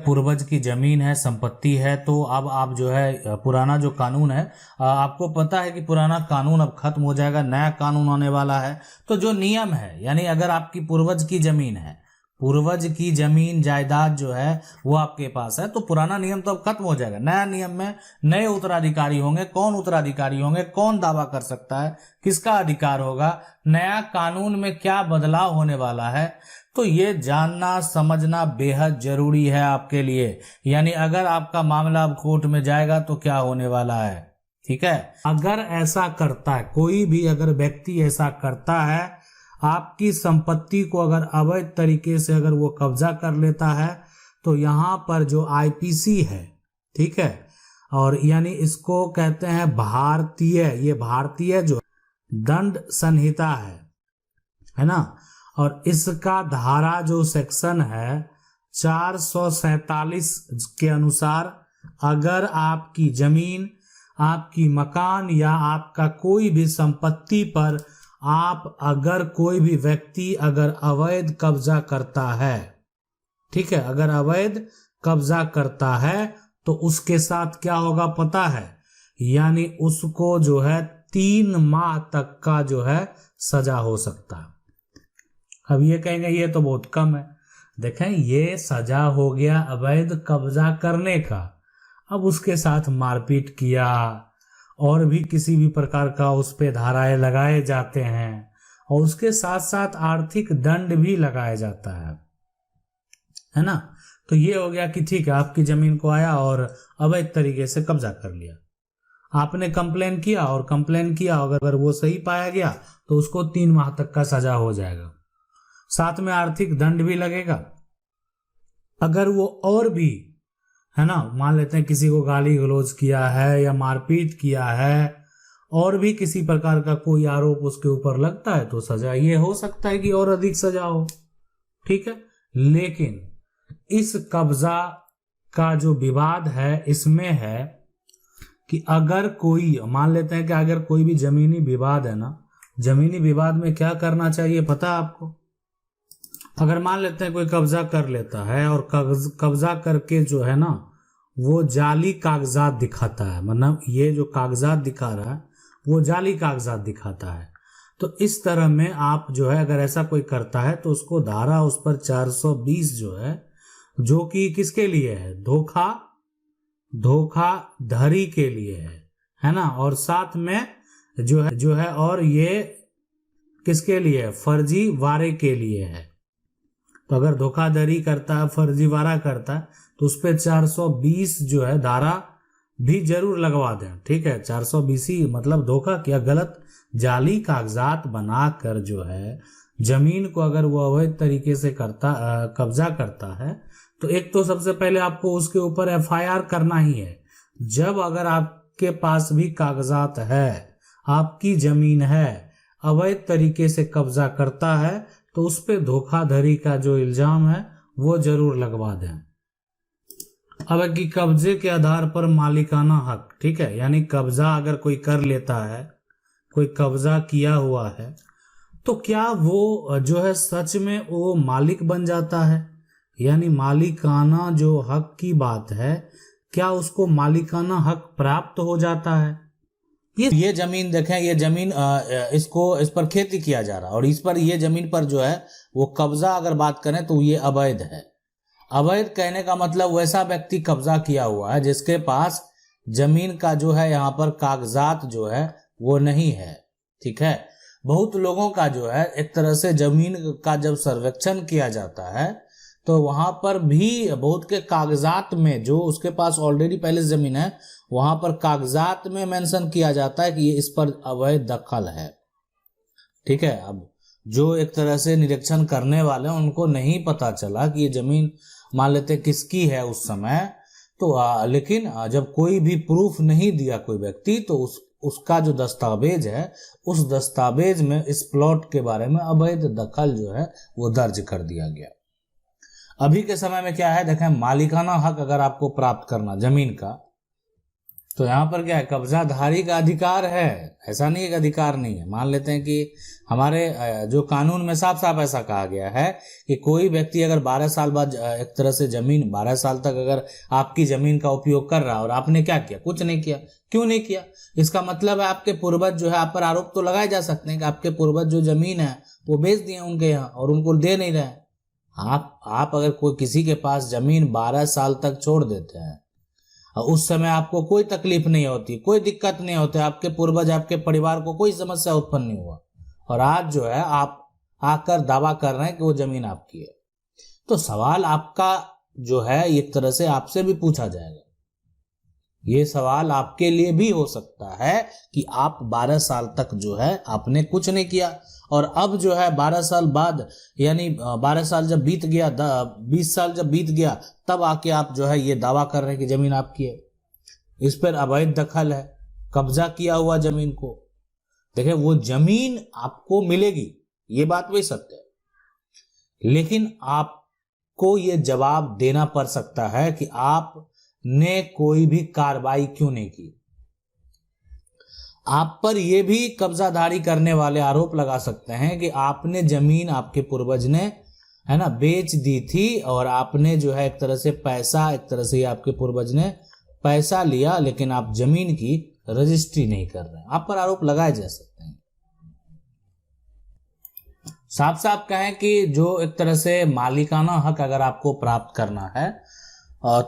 पूर्वज की जमीन है, संपत्ति है, तो अब आप जो है पुराना जो कानून है, आपको पता है कि पुराना कानून अब खत्म हो जाएगा, नया कानून आने वाला है। तो जो नियम है, यानी अगर आपकी पूर्वज की जमीन है, पूर्वज की जमीन जायदाद जो है वो आपके पास है, तो पुराना नियम तो अब खत्म हो जाएगा। नया नियम में नए उत्तराधिकारी होंगे। कौन उत्तराधिकारी होंगे, कौन दावा कर सकता है, किसका अधिकार होगा, नया कानून में क्या बदलाव होने वाला है, तो ये जानना समझना बेहद जरूरी है आपके लिए। यानी अगर आपका मामला अब कोर्ट में जाएगा तो क्या होने वाला है। ठीक है, अगर ऐसा करता है कोई भी, अगर व्यक्ति ऐसा करता है, आपकी संपत्ति को अगर अवैध तरीके से अगर वो कब्जा कर लेता है, तो यहाँ पर जो आईपीसी है, ठीक है, और यानी इसको कहते हैं भारतीय, ये भारतीय जो दंड संहिता है ना, और इसका धारा जो सेक्शन है 447 के अनुसार, अगर आपकी जमीन, आपकी मकान या आपका कोई भी संपत्ति पर आप अगर कोई भी व्यक्ति अगर अवैध कब्जा करता है, ठीक है, अगर अवैध कब्जा करता है तो उसके साथ क्या होगा पता है, यानी उसको जो है 3 माह तक का जो है सजा हो सकता है। अब ये कहेंगे ये तो बहुत कम है। देखें, ये सजा हो गया अवैध कब्जा करने का। अब उसके साथ मारपीट किया और भी किसी भी प्रकार का उस पे धाराएं लगाए जाते हैं, और उसके साथ साथ आर्थिक दंड भी लगाया जाता है ना। तो ये हो गया कि ठीक है, आपकी जमीन को आया और अवैध तरीके से कब्जा कर लिया, आपने कंप्लेन किया, और कंप्लेन किया अगर वो सही पाया गया तो उसको 3 माह तक का सजा हो जाएगा, साथ में आर्थिक दंड भी लगेगा। अगर वो और भी, है ना, मान लेते हैं किसी को गाली गलौज किया है या मारपीट किया है, और भी किसी प्रकार का कोई आरोप उसके ऊपर लगता है, तो सजा ये हो सकता है कि और अधिक सजा हो। ठीक है, लेकिन इस कब्जा का जो विवाद है इसमें है कि अगर कोई, मान लेते हैं कि अगर कोई भी जमीनी विवाद है ना, जमीनी विवाद में क्या करना चाहिए पता है आपको। अगर मान लेते हैं कोई कब्जा कर लेता है और कब्जा करके जो है ना वो जाली कागजात दिखाता है, मतलब ये जो कागजात दिखा रहा है वो जाली कागजात दिखाता है, तो इस तरह में आप जो है अगर ऐसा कोई करता है तो उसको धारा उस पर 420 जो है, जो कि किसके लिए है, धोखाधड़ी के लिए है ना, और साथ में जो है और ये किसके लिए है, फर्जीवाड़े के लिए है। तो अगर धोखाधड़ी करता है, फर्जीवाड़ा करता है, तो उस पे 420 जो है धारा भी जरूर लगवा दें। ठीक है, 420 ही मतलब धोखा किया, गलत जाली कागजात बनाकर जो है जमीन को अगर वो अवैध तरीके से कब्जा करता है, तो एक तो सबसे पहले आपको उसके ऊपर एफआईआर करना ही है। जब अगर आपके पास भी कागजात है, आपकी जमीन है, अवैध तरीके से कब्जा करता है, तो उस पे धोखाधड़ी का जो इल्जाम है वो जरूर लगवा दें। अब कि कब्जे के आधार पर मालिकाना हक, ठीक है, यानी कब्जा अगर कोई कर लेता है, कोई कब्जा किया हुआ है, तो क्या वो जो है सच में वो मालिक बन जाता है, यानी मालिकाना जो हक की बात है, क्या उसको मालिकाना हक प्राप्त हो जाता है। ये जमीन देखें, ये जमीन इस पर खेती किया जा रहा है, और इस पर ये जमीन पर जो है वो कब्जा अगर बात करें तो ये अवैध है। अवैध कहने का मतलब वैसा व्यक्ति कब्जा किया हुआ है जिसके पास जमीन का जो है यहाँ पर कागजात जो है वो नहीं है। ठीक है, बहुत लोगों का जो है एक तरह से जमीन का जब सर्वेक्षण किया जाता है तो वहां पर भी बहुत के कागजात में, जो उसके पास ऑलरेडी पहले से जमीन है, वहां पर कागजात में मेंशन किया जाता है कि ये इस पर अवैध दखल है। ठीक है, अब जो एक तरह से निरीक्षण करने वाले हैं उनको नहीं पता चला कि ये जमीन मान लेते किसकी है उस समय, तो लेकिन जब कोई भी प्रूफ नहीं दिया कोई व्यक्ति, तो उसका जो दस्तावेज है उस दस्तावेज में इस प्लॉट के बारे में अवैध दखल जो है वो दर्ज कर दिया गया। अभी के समय में क्या है, देखें, मालिकाना हक अगर आपको प्राप्त करना जमीन का, तो यहाँ पर क्या है, कब्जाधारी का अधिकार है, ऐसा नहीं है कि अधिकार नहीं है। मान लेते हैं कि हमारे जो कानून में साफ साफ ऐसा कहा गया है कि कोई व्यक्ति अगर 12 साल बाद एक तरह से जमीन 12 साल तक अगर आपकी जमीन का उपयोग कर रहा और आपने क्या किया, कुछ नहीं किया, क्यों नहीं किया, इसका मतलब है आपके पूर्वज जो है, आप पर आरोप तो लगाए जा सकते हैं कि आपके पूर्वज जो जमीन है वो बेच दिए उनके यहाँ और उनको दे नहीं रहे। आप अगर कोई किसी के पास जमीन 12 साल तक छोड़ देते हैं, उस समय आपको कोई तकलीफ नहीं होती, कोई दिक्कत नहीं होती, आपके पूर्वज आपके परिवार को कोई समस्या उत्पन्न नहीं हुआ, और आज जो है आप आकर दावा कर रहे हैं कि वो जमीन आपकी है, तो सवाल आपका जो है एक तरह से आपसे भी पूछा जाएगा। ये सवाल आपके लिए भी हो सकता है कि आप 12 साल तक जो है आपने कुछ नहीं किया, और अब जो है 12 साल बाद, यानी 12 साल जब बीत गया, 20 साल जब बीत गया, तब आके आप जो है ये दावा कर रहे हैं कि जमीन आपकी है। इस पर अवैध दखल है, कब्जा किया हुआ जमीन को। देखिए, वो जमीन आपको मिलेगी, ये बात भी सत्य है, लेकिन आपको ये जवाब देना पड़ सकता है कि आपने कोई भी कार्रवाई क्यों नहीं की। आप पर यह भी कब्जाधारी करने वाले आरोप लगा सकते हैं कि आपने जमीन, आपके पूर्वज ने, है ना, बेच दी थी, और आपने जो है एक तरह से पैसा, एक तरह से आपके पूर्वज ने पैसा लिया, लेकिन आप जमीन की रजिस्ट्री नहीं कर रहे हैं। आप पर आरोप लगाए जा सकते हैं। साफ साफ कहें कि जो एक तरह से मालिकाना हक अगर आपको प्राप्त करना है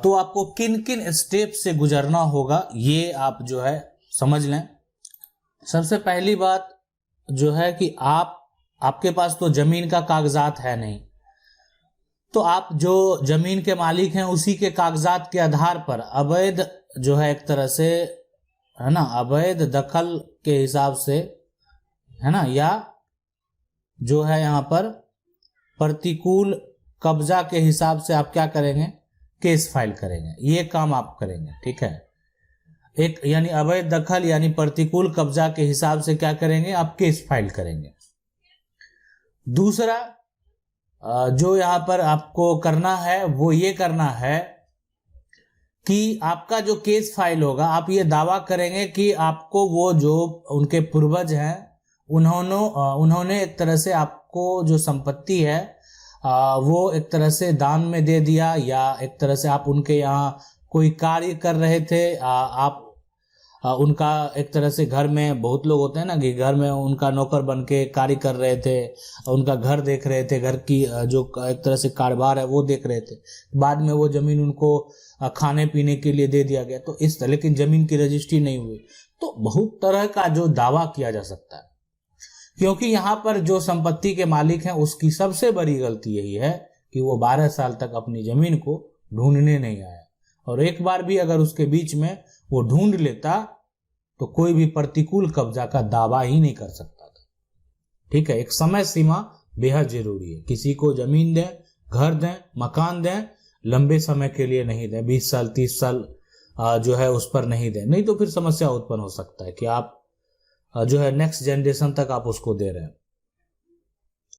तो आपको किन किन स्टेप से गुजरना होगा, ये आप जो है समझ लें। सबसे पहली बात जो है कि आपके पास तो जमीन का कागजात है नहीं, तो आप जो जमीन के मालिक हैं उसी के कागजात के आधार पर अवैध जो है एक तरह से, है ना, अवैध दखल के हिसाब से, है ना, या जो है यहाँ पर प्रतिकूल कब्जा के हिसाब से आप क्या करेंगे, केस फाइल करेंगे। ये काम आप करेंगे, ठीक है। एक यानी अवैध दखल यानी प्रतिकूल कब्जा के हिसाब से क्या करेंगे, आप केस फाइल करेंगे। दूसरा जो यहां पर आपको करना है वो ये करना है कि आपका जो केस फाइल होगा, आप ये दावा करेंगे कि आपको वो जो उनके पूर्वज हैं उन्होंने एक तरह से आपको जो संपत्ति है वो एक तरह से दान में दे दिया, या एक तरह से आप उनके यहाँ कोई कार्य कर रहे थे, आप उनका एक तरह से, घर में बहुत लोग होते हैं ना कि घर में उनका नौकर बन के कार्य कर रहे थे, उनका घर देख रहे थे, घर की जो एक तरह से कारोबार है वो देख रहे थे, बाद में वो जमीन उनको खाने पीने के लिए दे दिया गया, तो इस तरह, लेकिन जमीन की रजिस्ट्री नहीं हुई। तो बहुत तरह का जो दावा किया जा सकता है, क्योंकि यहाँ पर जो संपत्ति के मालिक हैं उसकी सबसे बड़ी गलती यही है कि वो 12 साल तक अपनी जमीन को ढूंढने नहीं आया, और एक बार भी अगर उसके बीच में वो ढूंढ लेता तो कोई भी प्रतिकूल कब्जा का दावा ही नहीं कर सकता था, ठीक है। एक समय सीमा बेहद जरूरी है। किसी को जमीन दें, घर दें, मकान दें, लंबे समय के लिए नहीं दें, 20 साल 30 साल जो है उस पर नहीं दें, नहीं तो फिर समस्या उत्पन्न हो सकता है कि आप जो है नेक्स्ट जनरेशन तक आप उसको दे रहे हैं।